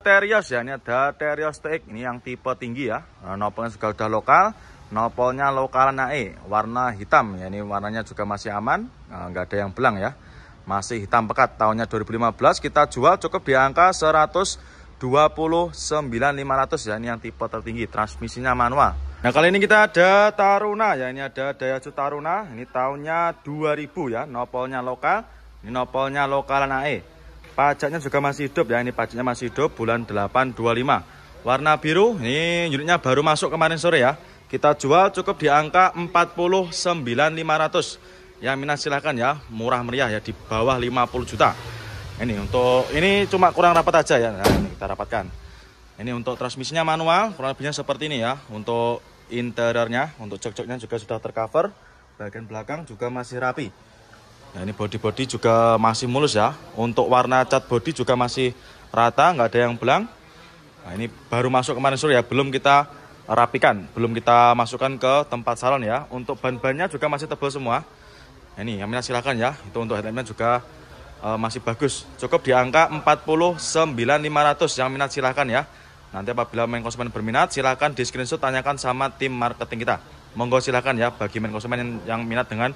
Terios ya. Ini ada Terios TX, ini yang tipe tinggi ya. Nopolnya juga udah lokal, nopolnya lokalan AE, warna hitam ya. Ini warnanya juga masih aman, nggak ada yang belang ya. Masih hitam pekat, tahunnya 2015. Kita jual cukup di angka 129.500 ya. Ini yang tipe tertinggi, transmisinya manual. Nah, kali ini kita ada Taruna ya. Ini ada Daihatsu Taruna. Ini tahunnya 2000 ya. Nopolnya lokal. Ini nopolnya lokalan AE. Pajaknya juga masih hidup ya. Ini pajaknya masih hidup, bulan 825. Warna biru. Ini unitnya baru masuk kemarin sore ya. Kita jual cukup di angka 49.500. Yang minat silahkan ya. Murah meriah ya, di bawah 50 juta. Ini cuma kurang rapat aja ya. Nah, ini kita rapatkan. Ini untuk transmisinya manual, kurang lebihnya seperti ini ya. Untuk interiornya, untuk jok-joknya juga sudah tercover. Bagian belakang juga masih rapi. Nah, ini body juga masih mulus ya. Untuk warna cat body juga masih rata, nggak ada yang belang. Nah, ini baru masuk kemarin sore ya, belum kita rapikan, belum kita masukkan ke tempat salon ya. Untuk ban-bannya juga masih tebal semua. Nah, ini yang minat silakan ya. Itu untuk headlampnya juga masih bagus. Cukup di angka 49.500. Yang minat silahkan ya. Nanti apabila main konsumen berminat, silahkan di screenshot, tanyakan sama tim marketing kita. Monggo silahkan ya bagi main konsumen yang minat dengan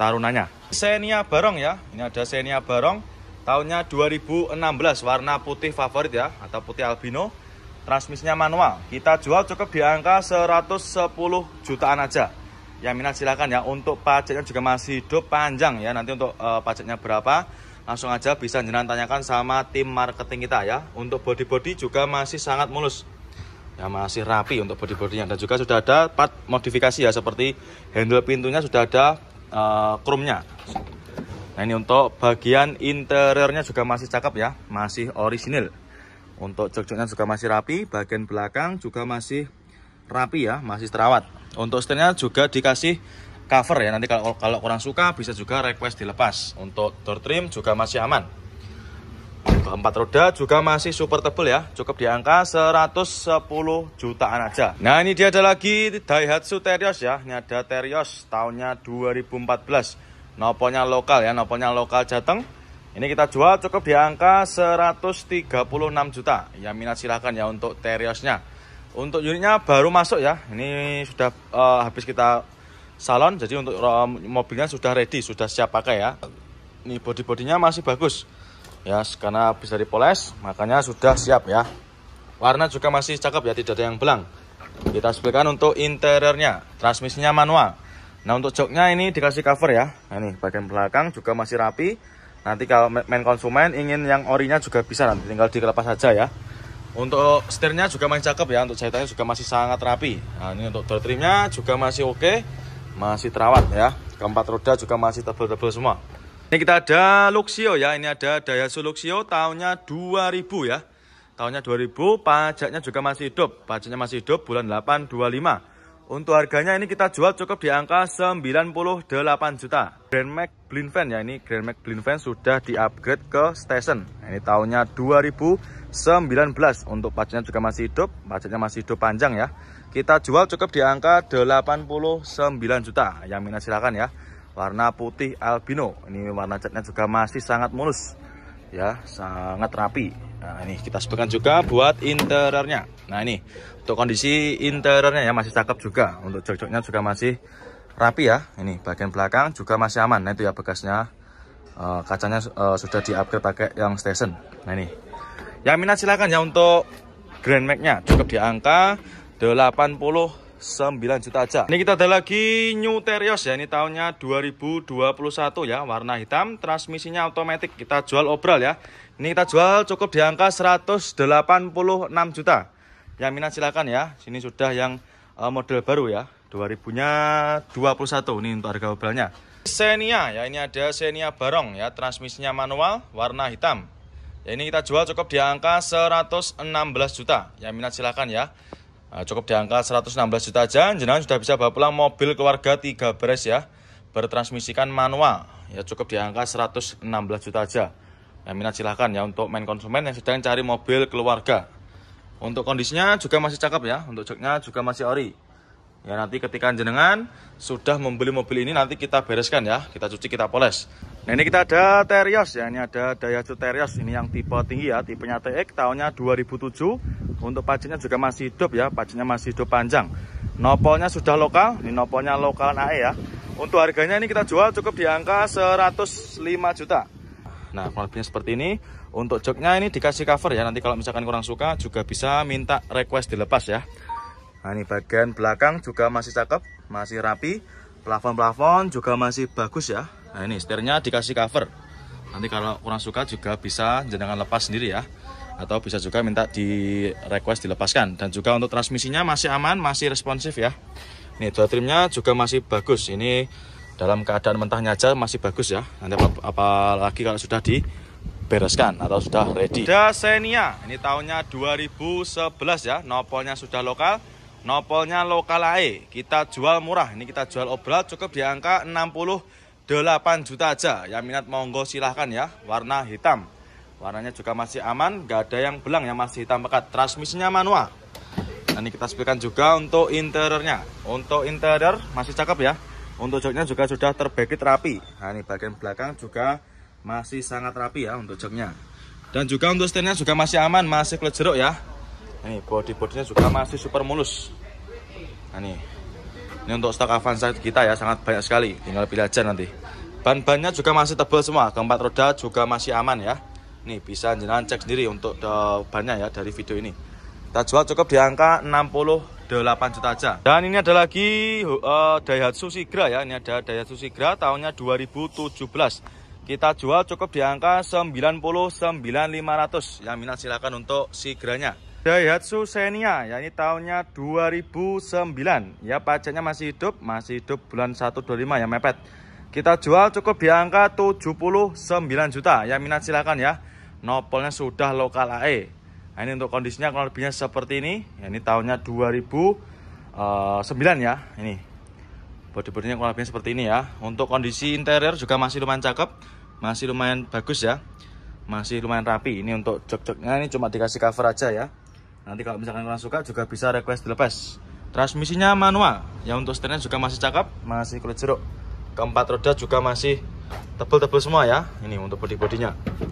Tarunanya. Xenia Barong ya. Ini ada Xenia Barong. Tahunnya 2016. Warna putih favorit ya. Atau putih albino. Transmisinya manual. Kita jual cukup di angka 110 jutaan aja. Yang minat silahkan ya. Untuk pajaknya juga masih hidup panjang ya. Nanti untuk pajaknya berapa, langsung aja bisa jenengan tanyakan sama tim marketing kita ya. Untuk body juga masih sangat mulus ya, masih rapi untuk body-bodinya. Dan juga sudah ada part modifikasi ya, seperti handle pintunya sudah ada chrome-nya. Nah, ini untuk bagian interiornya juga masih cakep ya, masih orisinil. Untuk jok-joknya juga masih rapi, bagian belakang juga masih rapi ya, masih terawat. Untuk setirnya juga dikasih cover ya. Nanti kalau kurang suka bisa juga request dilepas. Untuk door trim juga masih aman. Keempat roda juga masih super tebel ya. Cukup di angka 110 jutaan aja. Nah, ini dia ada lagi Daihatsu Terios ya. Ini ada Terios tahunnya 2014. Nopolnya lokal ya, nopolnya lokal Jateng. Ini kita jual cukup di angka 136 juta. Ya, minat silahkan ya untuk Teriosnya. Untuk unitnya baru masuk ya. Ini sudah habis kita salon, jadi untuk mobilnya sudah ready, sudah siap pakai ya. Ini body-bodinya masih bagus ya, karena bisa dipoles, makanya sudah siap ya. Warna juga masih cakep ya, tidak ada yang belang. Kita sebutkan untuk interiornya, transmisinya manual. Nah, untuk joknya ini dikasih cover ya. Nah, ini bagian belakang juga masih rapi. Nanti kalau main konsumen ingin yang orinya juga bisa, nanti tinggal dikelepas saja ya. Untuk setirnya juga masih cakep ya, untuk jahitannya juga masih sangat rapi. Nah, ini untuk door trimnya juga masih oke. Masih terawat ya. Keempat roda juga masih tebal-tebal semua. Ini kita ada Luxio ya. Ini ada Daihatsu Luxio tahunnya 2000 ya. Tahunnya 2000, pajaknya juga masih hidup. Pajaknya masih hidup, bulan 825. Untuk harganya ini kita jual cukup di angka 98 juta. Grand Max Blind Fan ya. Ini Grand Max Blind Fan sudah di-upgrade ke station. Ini tahunnya 2019. Untuk pajaknya juga masih hidup. Pajaknya masih hidup panjang ya. Kita jual cukup di angka 89 juta. Yang minat silakan ya. Warna putih albino. Ini warna catnya juga masih sangat mulus ya, sangat rapi. Nah, ini kita sebutkan juga buat interiornya. Nah, ini untuk kondisi interiornya ya, masih cakep juga. Untuk jok-joknya juga masih rapi ya. Ini bagian belakang juga masih aman. Nah, itu ya bekasnya. Kacanya sudah di-upgrade pakai yang station. Nah, ini yang minat silakan ya. Untuk Grand Max-nya cukup di angka 89 juta aja. Ini kita ada lagi New Terios ya. Ini tahunnya 2021 ya. Warna hitam, transmisinya otomatis. Kita jual obral ya. Ini kita jual cukup di angka 186 juta. Yang minat silakan ya. Sini sudah yang model baru ya. 2000-nya 21. Ini untuk harga obralnya. Xenia ya. Ini ada Xenia Barong ya. Transmisinya manual, warna hitam. Ya, ini kita jual cukup di angka 116 juta. Yang minat silakan ya. Nah, cukup di angka 116 juta aja. Jenengan sudah bisa bawa pulang mobil keluarga 3 baris ya. Bertransmisikan manual. Ya, cukup di angka 116 juta aja. Yang minat silahkan ya untuk main konsumen yang sedang cari mobil keluarga. Untuk kondisinya juga masih cakep ya. Untuk joknya juga masih ori. Ya nanti ketika jenengan sudah membeli mobil ini nanti kita bereskan ya, kita cuci, kita poles. Nah ini kita ada Terios ya, ini ada Daihatsu Terios, ini yang tipe tinggi ya, tipenya TX, tahunnya 2007. Untuk pajaknya juga masih hidup ya, pajaknya masih hidup panjang. Nopolnya sudah lokal, ini nopolnya lokalan AE ya. Untuk harganya ini kita jual cukup di angka 105 juta. Nah kurang lebihnya seperti ini. Untuk joknya ini dikasih cover ya, nanti kalau misalkan kurang suka juga bisa minta request dilepas ya. Nah ini bagian belakang juga masih cakep, masih rapi. Plafon-plafon juga masih bagus ya. Nah ini setirnya dikasih cover. Nanti kalau kurang suka juga bisa jenengan lepas sendiri ya. Atau bisa juga minta di request dilepaskan. Dan juga untuk transmisinya masih aman, masih responsif ya. Ini dua trimnya juga masih bagus. Ini dalam keadaan mentahnya aja masih bagus ya. Nanti apalagi kalau sudah dibereskan atau sudah ready. Ada Xenia, ini tahunnya 2011 ya. Nopolnya sudah lokal. Nopolnya lokal AE, kita jual murah. Ini kita jual obral cukup di angka 68 juta aja. Yang minat monggo silahkan ya. Warna hitam, warnanya juga masih aman, gak ada yang belang, yang masih hitam pekat. Transmisinya manual. Nah, ini kita spikan juga untuk interiornya. Untuk interior masih cakep ya. Untuk joknya juga sudah terbaikit rapi. Nah ini bagian belakang juga masih sangat rapi ya untuk joknya. Dan juga untuk setirnya juga masih aman, masih kulit jeruk ya. Ini bodinya juga masih super mulus. Nah ini untuk stok Avanza kita ya, sangat banyak sekali, tinggal pilih aja nanti. Ban-bannya juga masih tebal semua, keempat roda juga masih aman ya. Nih bisa jenengan cek sendiri untuk bannya ya dari video ini. Kita jual cukup di angka 68 juta aja. Dan ini ada lagi Daihatsu Sigra ya, ini ada Daihatsu Sigra tahunnya 2017. Kita jual cukup di angka 99.500. Yang minat silakan untuk Sigranya. Daihatsu Xenia ya, ini tahunnya 2009 ya, pajaknya masih hidup bulan 125 ya, mepet. Kita jual cukup di angka 79 juta. Yang minat silakan ya. Nopolnya sudah lokal AE. Nah, ini untuk kondisinya kalau lebihnya seperti ini ya, ini tahunnya 2009 ya. Ini bodi-bodinya kalau lebihnya seperti ini ya. Untuk kondisi interior juga masih lumayan cakep, masih lumayan bagus ya, masih lumayan rapi. Ini untuk jok-joknya ini cuma dikasih cover aja ya. Nanti kalau misalkan kalian suka juga bisa request dilepas. Transmisinya manual. Ya untuk setirnya juga masih cakep, masih kulit jeruk. Keempat roda juga masih tebal-tebal semua ya. Ini untuk bodi-bodinya.